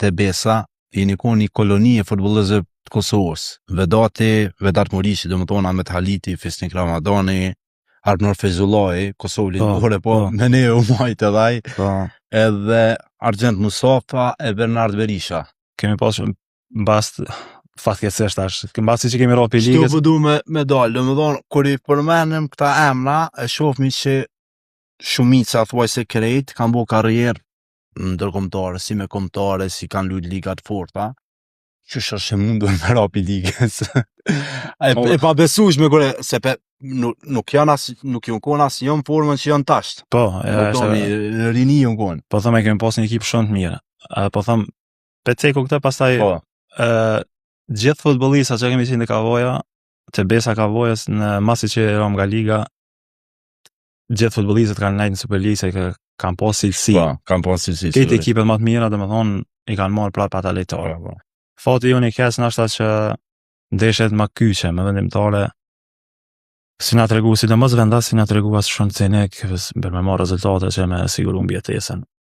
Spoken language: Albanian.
Tebesa, jeni konë një koloni e futbollëzve të Kosovës. Vedat Morishi, domethënë Ahmet Haliti, Fisnik Ramadani, Arnor Feyzullahi, Kosovë Lindore, me ne u majtë edhe ai, edhe Argjend Musafa e Bernard Berisha. Kemi pasur mbas fatkeqësisht tash. Mbasi që kemi rropi ligës. Çto du me dalë, domethënë kur i përmenem këta emra, e shohmi që shumica thuajse krejt kanë bërë karrierë ndërkombëtare, si me kombëtare, si kanë luajtur liga të forta. Qysh është e mundur me rapi ligës? e pa besueshme kur se nuk janë asnjë në formën që janë tash. Po, rini janë konë. Po them kemi pasur një ekip shumë të mirë. Po them Peceku këtë pastaj gjithë futbollistat që kemi qenë në Kavoja, Tebesa Kavojës, në masi që eram nga liga, gjithë futbollistat kanë nejtë në Superligë, se kanë pas cilësi. Kanë pas cilësi. Këtë ekipet më të mira, domethënë i kanë marrë prapë ata lojtarë. Fati jonë i keq nashta që ndeshjet më kyçe, me vendimtare si na tregu, sidomos vendas si na tregu as shumë cenek për me marrë rezultate që me siguru mbjetesën.